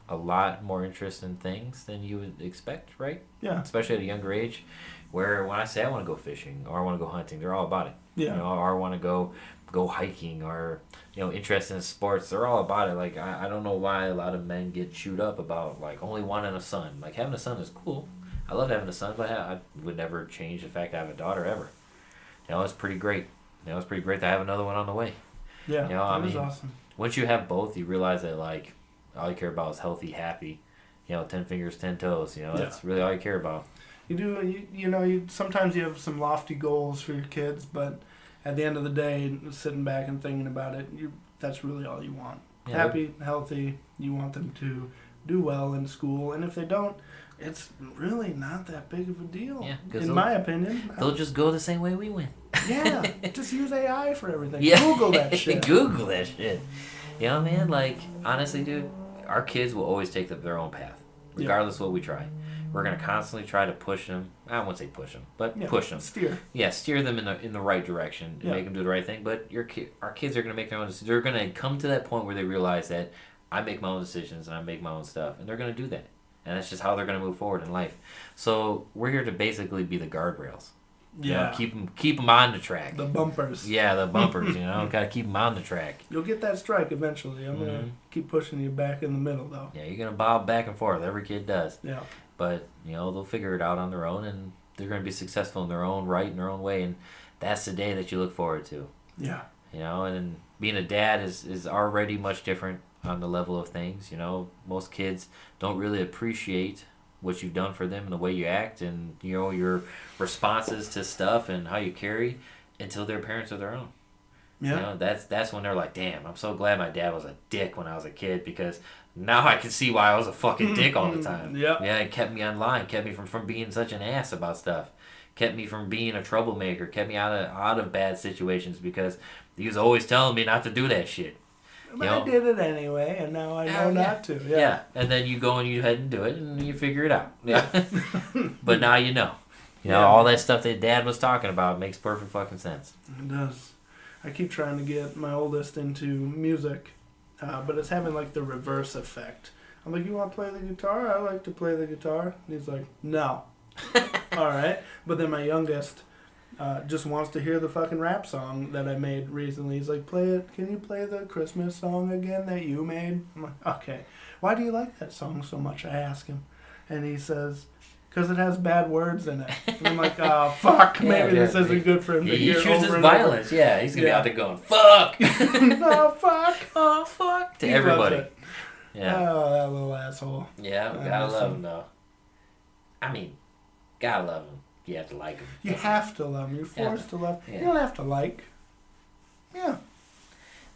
Speaker 1: a lot more interest in things than you would expect, right?
Speaker 2: yeah,
Speaker 1: Especially at a younger age, where when I say I want to go fishing or I want to go hunting, they're all about it.
Speaker 2: yeah,
Speaker 1: Or I want to go hiking or, interested in sports, they're all about it. Like, I don't know why a lot of men get chewed up about, like, only wanting a son. Like, having a son is cool. I love having a son, but I would never change the fact I have a daughter ever. It's pretty great. It's pretty great to have another one on the way.
Speaker 2: yeah.
Speaker 1: I
Speaker 2: That was
Speaker 1: mean,
Speaker 2: awesome.
Speaker 1: Once you have both, you realize that, like, all you care about is healthy, happy. 10 fingers, 10 toes. That's really all you care about.
Speaker 2: You do. You sometimes you have some lofty goals for your kids, but at the end of the day, sitting back and thinking about it, that's really all you want.
Speaker 1: Yeah,
Speaker 2: Happy, healthy. You want them to do well in school, and if they don't, it's really not that big of a deal.
Speaker 1: Yeah, 'cause
Speaker 2: in
Speaker 1: they'll-
Speaker 2: my opinion.
Speaker 1: They'll just go the same way we went.
Speaker 2: Yeah, just use AI for everything.
Speaker 1: Yeah.
Speaker 2: Google that shit.
Speaker 1: Google that shit. Man? Like, honestly, dude, our kids will always take their own path, regardless of what we try. We're going to constantly try to push them. I won't say push them, but
Speaker 2: Yeah,
Speaker 1: push them.
Speaker 2: Steer.
Speaker 1: Yeah, steer them in the right direction and
Speaker 2: Yeah.
Speaker 1: make them do the right thing. But our kids are going to make their own decisions. They're going to come to that point where they realize that I make my own decisions and I make my own stuff. And they're going to do that. And that's just how they're going to move forward in life. So we're here to basically be the guardrails.
Speaker 2: Yeah.
Speaker 1: Keep them on the track.
Speaker 2: The bumpers.
Speaker 1: Yeah, the bumpers, Got to keep them on the track.
Speaker 2: You'll get that strike eventually. I'm gonna keep pushing you back in the middle though.
Speaker 1: Yeah, you're going to bob back and forth. Every kid does.
Speaker 2: Yeah.
Speaker 1: But, they'll figure it out on their own, and they're going to be successful in their own right, in their own way, and that's the day that you look forward to.
Speaker 2: Yeah.
Speaker 1: And being a dad is already much different on the level of things. Most kids don't really appreciate what you've done for them and the way you act and, your responses to stuff and how you carry until they're parents of their own.
Speaker 2: Yeah.
Speaker 1: That's when they're like, damn, I'm so glad my dad was a dick when I was a kid because now I can see why I was a fucking dick all the time.
Speaker 2: Yep.
Speaker 1: Yeah, it kept me on line, kept me from being such an ass about stuff. kept me from being a troublemaker, kept me out of bad situations because he was always telling me not to do that shit.
Speaker 2: But I did it anyway, and now I know not to.
Speaker 1: Yeah, and then you go and you head and do it, and you figure it out. Yeah, but now you know. You know, all that stuff that Dad was talking about makes perfect fucking sense.
Speaker 2: It does. I keep trying to get my oldest into music, but it's having like the reverse effect. I'm like, you want to play the guitar? I like to play the guitar. And he's like, no. All right. But then my youngest just wants to hear the fucking rap song that I made recently. He's like, play it. Can you play the Christmas song again that you made? I'm like, okay. Why do you like that song so much? I ask him. And he says, because it has bad words in it. And I'm like, oh, fuck. Maybe this isn't good for him to hear.
Speaker 1: He chooses violence. Yeah, he's going to be out there going, fuck.
Speaker 2: No, fuck.
Speaker 1: Oh, fuck. To everybody.
Speaker 2: Yeah. Oh, that little asshole.
Speaker 1: Yeah, gotta love him, though. I mean, gotta love him. You have to like him.
Speaker 2: You have to love him. You're forced to love him. You don't have to like. Yeah.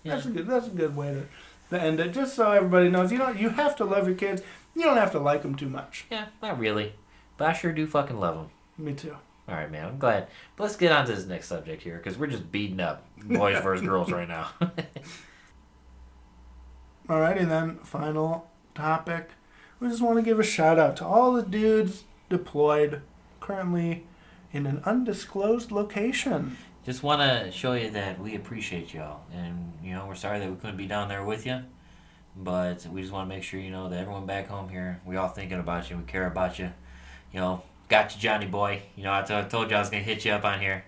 Speaker 2: That's a good way to end it. Just so everybody knows, you have to love your kids. You don't have to like them too much.
Speaker 1: Yeah, not really. But I sure do fucking love them.
Speaker 2: Me too.
Speaker 1: All right, man. I'm glad. But let's get on to this next subject here, because we're just beating up boys versus girls right now.
Speaker 2: Alrighty then, final topic. We just want to give a shout out to all the dudes deployed currently in an undisclosed location.
Speaker 1: Just want to show you that we appreciate y'all. And, we're sorry that we couldn't be down there with you. But we just want to make sure you know that everyone back home here, we all thinking about you. We care about you. Got you, Johnny boy. I told you I was going to hit you up on here.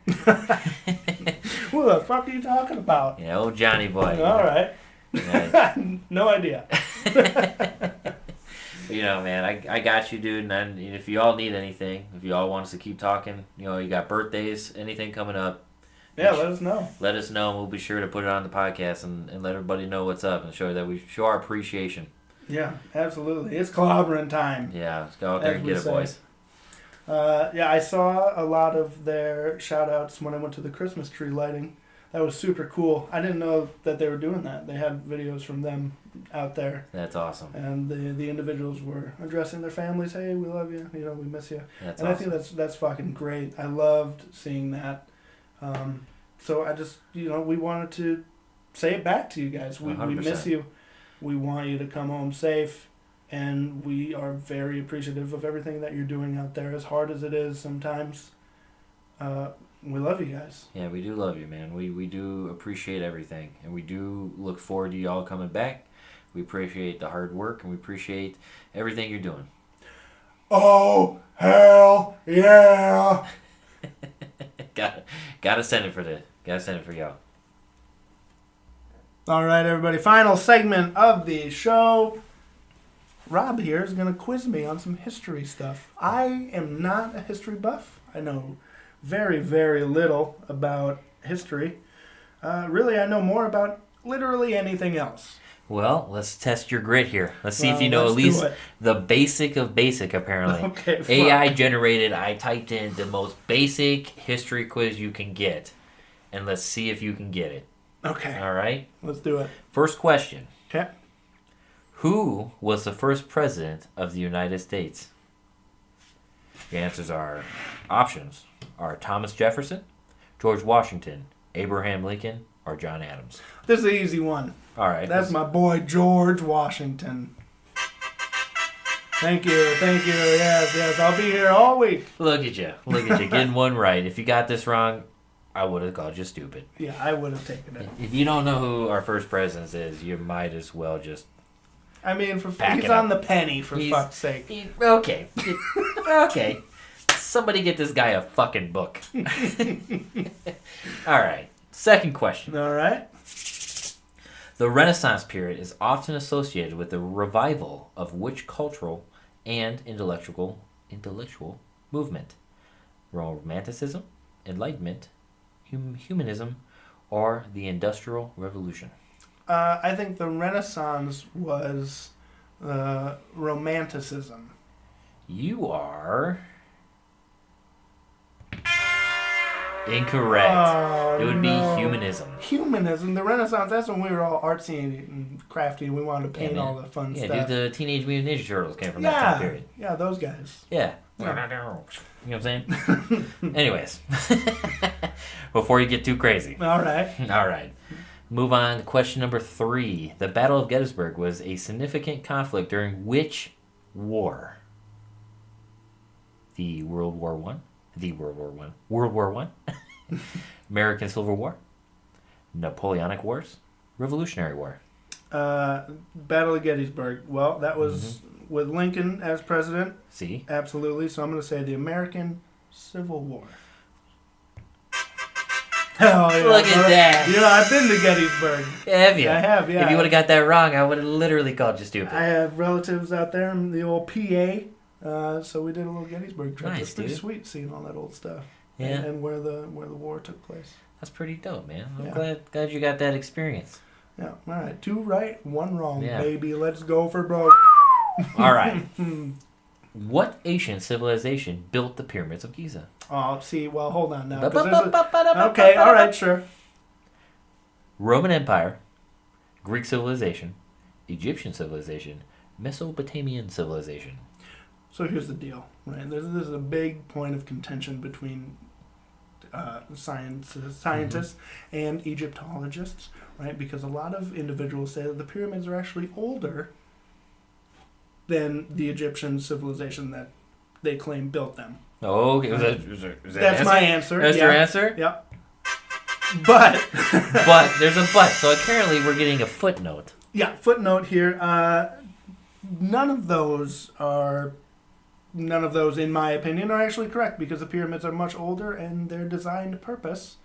Speaker 2: Who the fuck are you talking about?
Speaker 1: Yeah, old Johnny boy.
Speaker 2: All right. Yeah. No idea.
Speaker 1: Man, I got you, dude. And if you all need anything, if you all want us to keep talking, you got birthdays, anything coming up.
Speaker 2: Yeah, let us know.
Speaker 1: Let us know, and we'll be sure to put it on the podcast and let everybody know what's up and show that we show our appreciation.
Speaker 2: Yeah, absolutely. It's clobbering time.
Speaker 1: Yeah, let's go out there and get it, boys.
Speaker 2: I saw a lot of their shout-outs when I went to the Christmas tree lighting. That was super cool. I didn't know that they were doing that. They had videos from them out there.
Speaker 1: That's awesome.
Speaker 2: And the individuals were addressing their families. Hey, we love you. We miss you.
Speaker 1: That's
Speaker 2: awesome.
Speaker 1: I
Speaker 2: think that's fucking great. I loved seeing that. So I just, we wanted to say it back to you guys. We miss you. We want you to come home safe. And we are very appreciative of everything that you're doing out there, as hard as it is sometimes. We love you guys.
Speaker 1: Yeah, we do love you, man. We do appreciate everything. And we do look forward to you all coming back. We appreciate the hard work, and we appreciate everything you're doing.
Speaker 2: Oh, hell yeah.
Speaker 1: Gotta send it for this. Gotta send it for y'all.
Speaker 2: All right, everybody. Final segment of the show. Rob here is going to quiz me on some history stuff. I am not a history buff. I know very, very little about history. Really, I know more about literally anything else.
Speaker 1: Well, let's test your grit here. Let's see if you know at least the basic of basic, apparently.
Speaker 2: Okay,
Speaker 1: AI generated, I typed in the most basic history quiz you can get. And let's see if you can get it.
Speaker 2: Okay.
Speaker 1: All right?
Speaker 2: Let's do it.
Speaker 1: First question.
Speaker 2: Okay.
Speaker 1: Who was the first president of the United States? The options are Thomas Jefferson, George Washington, Abraham Lincoln, or John Adams.
Speaker 2: This is an easy one.
Speaker 1: All right.
Speaker 2: That's my boy, George Washington. Thank you. Yes. I'll be here all week.
Speaker 1: Look at you. Getting one right. If you got this wrong, I would have called you stupid.
Speaker 2: Yeah, I would have taken it.
Speaker 1: If you don't know who our first president is, you might as well just...
Speaker 2: I mean, he's on the penny, for fuck's sake.
Speaker 1: Okay. Okay. Somebody get this guy a fucking book. All right. Second question.
Speaker 2: All right.
Speaker 1: The Renaissance period is often associated with the revival of which cultural and intellectual movement? Romanticism, Enlightenment, Humanism, or the Industrial Revolution?
Speaker 2: I think the Renaissance was Romanticism.
Speaker 1: You are incorrect. It would be Humanism.
Speaker 2: Humanism. The Renaissance, that's when we were all artsy and crafty and we wanted to paint all the fun stuff.
Speaker 1: Yeah, dude, the Teenage Mutant Ninja Turtles came from that time period.
Speaker 2: Yeah, those guys.
Speaker 1: Yeah. You know what I'm saying? Anyways, before you get too crazy.
Speaker 2: All right.
Speaker 1: All right. Move on to question number 3. The Battle of Gettysburg was a significant conflict during which war? The World War One, World War One, American Civil War, Napoleonic Wars, Revolutionary War.
Speaker 2: Battle of Gettysburg. Well, that was with Lincoln as president.
Speaker 1: See?
Speaker 2: Absolutely. So I'm going to say the American Civil War. Oh, yeah.
Speaker 1: Look at that.
Speaker 2: You know, I've been to Gettysburg.
Speaker 1: Have you?
Speaker 2: I have, yeah.
Speaker 1: If you would have got that wrong, I would have literally called you stupid.
Speaker 2: I have relatives out there in the old PA, so we did a little Gettysburg trip.
Speaker 1: Nice,
Speaker 2: It's pretty
Speaker 1: dude.
Speaker 2: sweet seeing all that old stuff.
Speaker 1: Yeah.
Speaker 2: And where the war took place.
Speaker 1: That's pretty dope, man. I'm
Speaker 2: Yeah.
Speaker 1: glad you got that experience.
Speaker 2: Yeah. All right. 2 right, 1 wrong,
Speaker 1: Yeah.
Speaker 2: baby. Let's go for broke.
Speaker 1: All right. What ancient civilization built the pyramids of Giza?
Speaker 2: Oh, see. Well, hold on now. 'Cause there's okay. All right. Sure.
Speaker 1: Roman Empire, Greek civilization, Egyptian civilization, Mesopotamian civilization.
Speaker 2: So here's the deal, right? This is a big point of contention between scientists and Egyptologists, right? Because a lot of individuals say that the pyramids are actually older than the Egyptian civilization that they claim built them.
Speaker 1: Oh, okay. Was that
Speaker 2: That's my answer.
Speaker 1: That's your answer?
Speaker 2: Yep. But
Speaker 1: But there's a but. So apparently we're getting a footnote.
Speaker 2: yeah, footnote here. None of those, in my opinion, are actually correct because the pyramids are much older and their designed purpose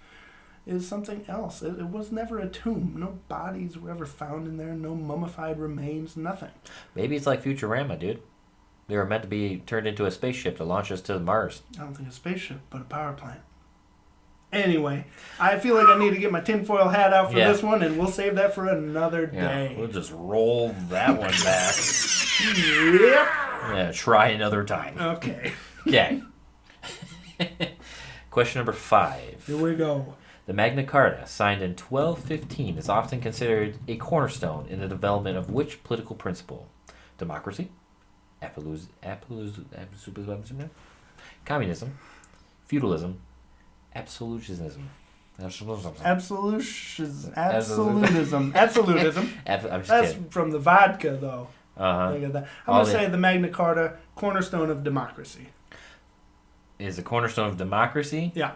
Speaker 2: is something else. It was never a tomb. No bodies were ever found in there. No mummified remains. Nothing.
Speaker 1: Maybe it's like Futurama, dude. They were meant to be turned into a spaceship to launch us to Mars.
Speaker 2: I don't think a spaceship, but a power plant. Anyway, I feel like I need to get my tinfoil hat out for this one, and we'll save that for another day.
Speaker 1: We'll just roll that one back.
Speaker 2: Yep.
Speaker 1: Yeah, try another time.
Speaker 2: Okay.
Speaker 1: Okay. Question number 5.
Speaker 2: Here we go.
Speaker 1: The Magna Carta, signed in 1215, is often considered a cornerstone in the development of which political principle? Democracy, communism, feudalism, absolutism.
Speaker 2: Absolutism.
Speaker 1: I'm just
Speaker 2: That's
Speaker 1: kidding.
Speaker 2: from the vodka, though.
Speaker 1: Uh-huh.
Speaker 2: Look at that. I'm going to say the Magna Carta, cornerstone of democracy.
Speaker 1: Is the cornerstone of democracy?
Speaker 2: Yeah.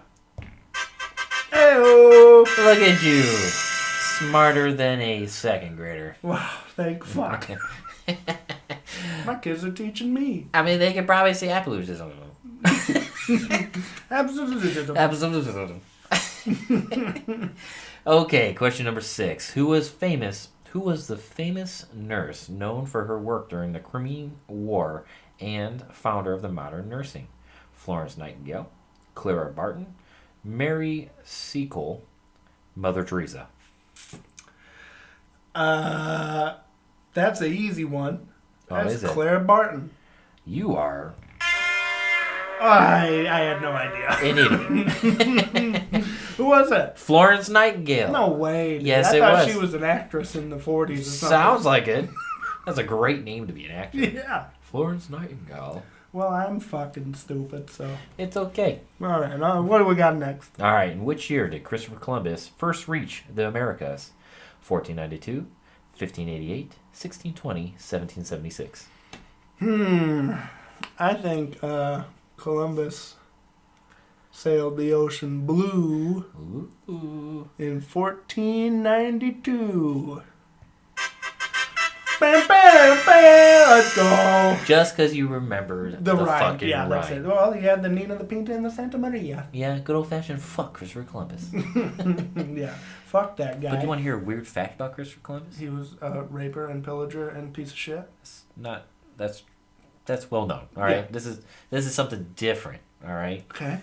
Speaker 2: Hey-o!
Speaker 1: Look at you. Smarter than a second grader.
Speaker 2: Wow, thank fuck. My kids are teaching me.
Speaker 1: I mean, they could probably say absolutism.
Speaker 2: Absolutism.
Speaker 1: Absolutism. Okay, question number 6. Who was the famous nurse known for her work during the Crimean War and founder of the modern nursing? Florence Nightingale, Clara Barton, Mary Seacole, Mother Teresa.
Speaker 2: That's an easy one.
Speaker 1: Oh,
Speaker 2: That's
Speaker 1: is it?
Speaker 2: Clara Barton.
Speaker 1: You are
Speaker 2: I had no idea.
Speaker 1: an idiot.
Speaker 2: Who was it?
Speaker 1: Florence Nightingale.
Speaker 2: No way. Dude.
Speaker 1: Yes,
Speaker 2: I
Speaker 1: it
Speaker 2: thought
Speaker 1: was.
Speaker 2: she was an actress in the 40s or something.
Speaker 1: Sounds like it. That's a great name to be an actor.
Speaker 2: Yeah.
Speaker 1: Florence Nightingale.
Speaker 2: Well, I'm fucking stupid, so.
Speaker 1: It's okay.
Speaker 2: All right, what do we got next?
Speaker 1: All right, in which year did Christopher Columbus first reach the Americas? 1492, 1588, 1620, 1776.
Speaker 2: I think Columbus sailed the ocean blue
Speaker 1: Ooh.
Speaker 2: in 1492. Bam, bam, bam, let's go.
Speaker 1: Just because you remembered the
Speaker 2: rhyme.
Speaker 1: fucking
Speaker 2: Yeah,
Speaker 1: rhyme.
Speaker 2: that's it. Well, he had the Nina, the Pinta, and the Santa Maria.
Speaker 1: Yeah, good old-fashioned fuck Christopher Columbus.
Speaker 2: Yeah, fuck that guy.
Speaker 1: But do you want to hear a weird fact about Christopher Columbus?
Speaker 2: He was a raper and pillager and piece of shit.
Speaker 1: It's not. That's well known. All right.
Speaker 2: Yeah.
Speaker 1: This is something different. All right.
Speaker 2: Okay.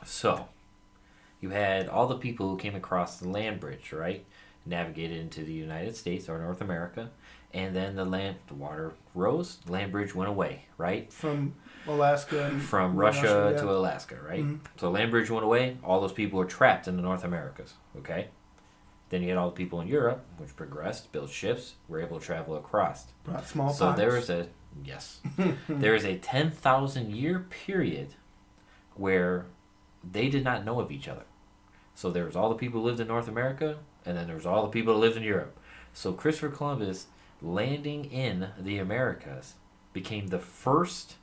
Speaker 1: So, you had all the people who came across the land bridge, right? Navigated into the United States or North America, and then the water rose, the land bridge went away, right?
Speaker 2: From Alaska. And
Speaker 1: From Russia
Speaker 2: yeah.
Speaker 1: to Alaska, right?
Speaker 2: Mhm.
Speaker 1: So land bridge went away, all those people were trapped in the North Americas, okay? Then you had all the people in Europe, which progressed, built ships, were able to travel across.
Speaker 2: Brought smallpox.
Speaker 1: So there was there is a 10,000 year period where they did not know of each other. So there was all the people who lived in North America, and then there was all the people who lived in Europe. So Christopher Columbus landing in the Americas became the first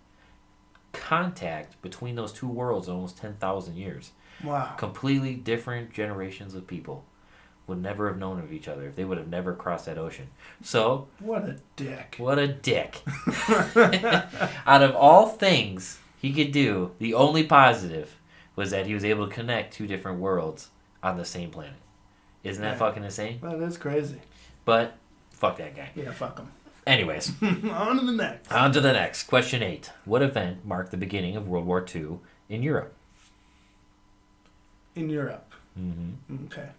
Speaker 1: contact between those two worlds in almost 10,000 years.
Speaker 2: Wow.
Speaker 1: Completely different generations of people would never have known of each other if they would have never crossed that ocean. So,
Speaker 2: What a dick.
Speaker 1: what a dick. Out of all things he could do, the only positive was that he was able to connect two different worlds on the same planet. Isn't that fucking insane?
Speaker 2: That is crazy.
Speaker 1: But, fuck that guy.
Speaker 2: Yeah, fuck him.
Speaker 1: Anyways,
Speaker 2: On to the next.
Speaker 1: on to the next. Question 8. What event marked the beginning of World War II in Europe?
Speaker 2: In Europe.
Speaker 1: Mm-hmm.
Speaker 2: Okay.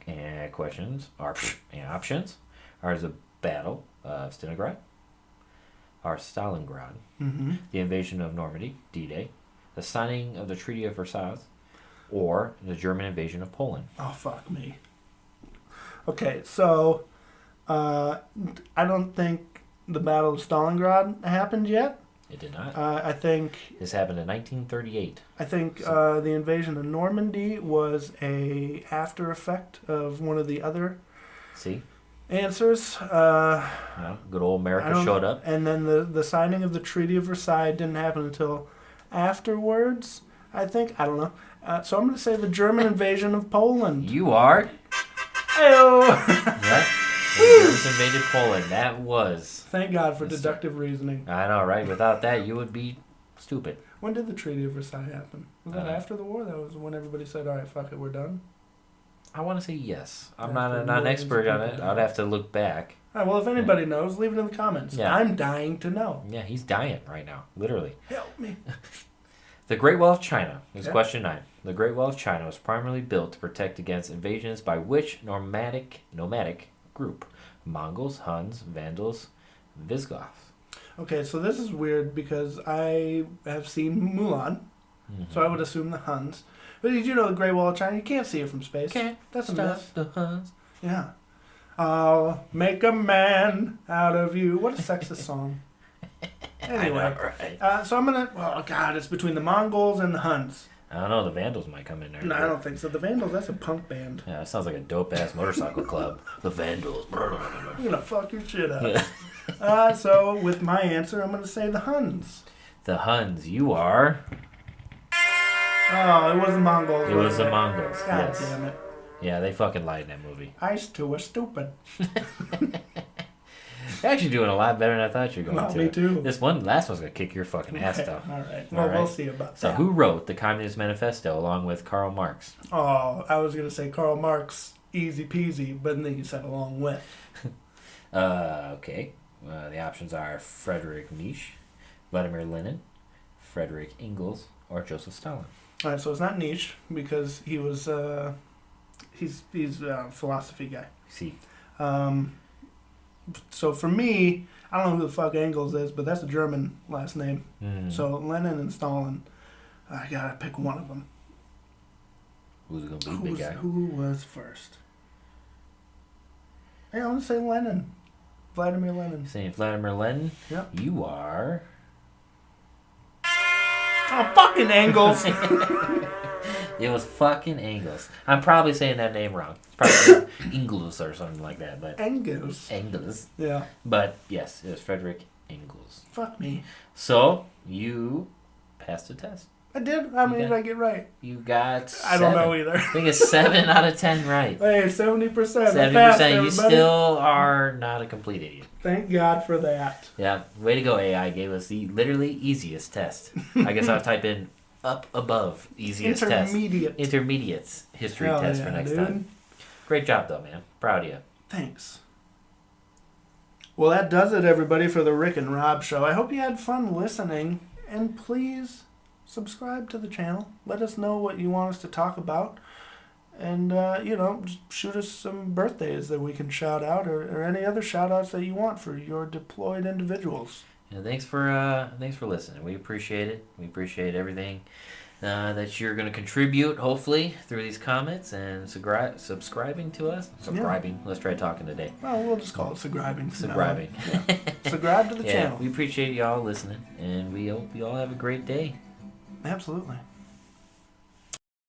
Speaker 1: And options are the Battle of Stalingrad, or Stalingrad,
Speaker 2: Mm-hmm.
Speaker 1: the invasion of Normandy, D-Day, the signing of the Treaty of Versailles, or the German invasion of Poland.
Speaker 2: Oh, fuck me. Okay, so I don't think the Battle of Stalingrad happened yet.
Speaker 1: It did not.
Speaker 2: I think
Speaker 1: This happened in 1938.
Speaker 2: the invasion of Normandy was a after effect of one of the other
Speaker 1: See?
Speaker 2: answers.
Speaker 1: Good old
Speaker 2: I
Speaker 1: America
Speaker 2: don't-
Speaker 1: showed up.
Speaker 2: And then the signing of the Treaty of Versailles didn't happen until afterwards, I think. I don't know. So I'm going to say the German invasion of Poland.
Speaker 1: You are.
Speaker 2: Ayo!
Speaker 1: Yep. The Germans invaded Poland. That was.
Speaker 2: Thank God for
Speaker 1: Yes, sir.
Speaker 2: deductive reasoning.
Speaker 1: I know, right? Without that, you would be stupid.
Speaker 2: When did the Treaty of Versailles happen? Was that
Speaker 1: Uh,
Speaker 2: after the war? That was when everybody said, all right, fuck it, we're done?
Speaker 1: I want to say yes. I'm
Speaker 2: After
Speaker 1: not an
Speaker 2: millions of
Speaker 1: expert on
Speaker 2: people
Speaker 1: it.
Speaker 2: died.
Speaker 1: I'd have to look back.
Speaker 2: All right, well, if anybody knows, leave it in the comments.
Speaker 1: Yeah.
Speaker 2: I'm dying to know.
Speaker 1: Yeah, he's dying right now, literally.
Speaker 2: Help me.
Speaker 1: The Great Wall of China is
Speaker 2: Okay.
Speaker 1: question 9. The Great Wall of China was primarily built to protect against invasions by which nomadic group? Mongols, Huns, Vandals, Visigoths.
Speaker 2: Okay, so this is weird because I have seen Mulan, so I would assume the Huns. But did you know the Great Wall of China? You can't see it from space.
Speaker 1: Can't
Speaker 2: That's a
Speaker 1: stop
Speaker 2: myth.
Speaker 1: the Huns.
Speaker 2: Yeah. I'll make a man out of you. What a sexist song. Anyway.
Speaker 1: I know, right?
Speaker 2: So I'm going to... Oh, God, it's between the Mongols and the Huns.
Speaker 1: I don't know. The Vandals might come in there.
Speaker 2: No, I don't think so. The Vandals, that's a punk band.
Speaker 1: Yeah, it sounds like a dope ass motorcycle club. The Vandals.
Speaker 2: I'm going to fuck your shit up.
Speaker 1: Yeah.
Speaker 2: So with my answer, I'm going to say the Huns.
Speaker 1: The Huns. You are.
Speaker 2: Oh, it was the Mongols.
Speaker 1: It was the Mongols.
Speaker 2: God
Speaker 1: Yes.
Speaker 2: damn it.
Speaker 1: Yeah, they fucking lied in that movie.
Speaker 2: Ice too are stupid.
Speaker 1: You're actually doing a lot better than I thought you were going
Speaker 2: No,
Speaker 1: to.
Speaker 2: me too.
Speaker 1: This last one's gonna kick your fucking ass
Speaker 2: Okay,
Speaker 1: though.
Speaker 2: all right.
Speaker 1: All
Speaker 2: Well,
Speaker 1: right.
Speaker 2: we'll see about
Speaker 1: So
Speaker 2: that.
Speaker 1: who wrote the Communist Manifesto along with Karl Marx?
Speaker 2: Oh, I was going to say Karl Marx, easy peasy, but then you said along with.
Speaker 1: Okay. The options are Frederick Nietzsche, Vladimir Lenin, Frederick Engels, or Joseph Stalin.
Speaker 2: All right, so it's not Nietzsche because he was, he's a philosophy guy.
Speaker 1: See,
Speaker 2: So for me, I don't know who the fuck Engels is, but that's a German last name. So Lenin and Stalin, I gotta pick one of them.
Speaker 1: who's it gonna be, big guy?
Speaker 2: Who was first? Hey, I'm gonna say Lenin. Vladimir Lenin.
Speaker 1: Saying Vladimir Lenin.
Speaker 2: Yep.
Speaker 1: You are.
Speaker 2: Oh, fucking Engels.
Speaker 1: It was fucking Engels. I'm probably saying that name wrong. It's probably Engels or something like that, but
Speaker 2: Engels.
Speaker 1: Engels.
Speaker 2: Yeah.
Speaker 1: But yes, it was Frederick Engels.
Speaker 2: Fuck me.
Speaker 1: So you passed the test.
Speaker 2: I did. How many did I get right?
Speaker 1: You got.
Speaker 2: I don't
Speaker 1: 7.
Speaker 2: know either.
Speaker 1: I think it's 7 out of 10 right.
Speaker 2: Hey, 70%.
Speaker 1: 70%. You still are not a complete idiot.
Speaker 2: Thank God for that.
Speaker 1: Yeah, way to go, AI. Gave us the literally easiest test. I guess I'll type in up above easiest test.
Speaker 2: Intermediate.
Speaker 1: Intermediates history
Speaker 2: Hell
Speaker 1: test
Speaker 2: yeah,
Speaker 1: for next
Speaker 2: dude.
Speaker 1: time. Great job, though, man. Proud of you.
Speaker 2: Thanks. Well, that does it, everybody, for the Rick and Rob show. I hope you had fun listening, and please subscribe to the channel. Let us know what you want us to talk about, and just shoot us some birthdays that we can shout out, or any other shout outs that you want for your deployed individuals.
Speaker 1: And thanks for listening. We appreciate it. We appreciate everything that you're going to contribute, hopefully, through these comments and subscribing to us. Subscribing. Let's try talking today.
Speaker 2: Well, we'll just call it subscribing.
Speaker 1: Subscribing.
Speaker 2: Yeah. Subscribe to the channel.
Speaker 1: We appreciate y'all listening, and we hope you all have a great day.
Speaker 2: Absolutely.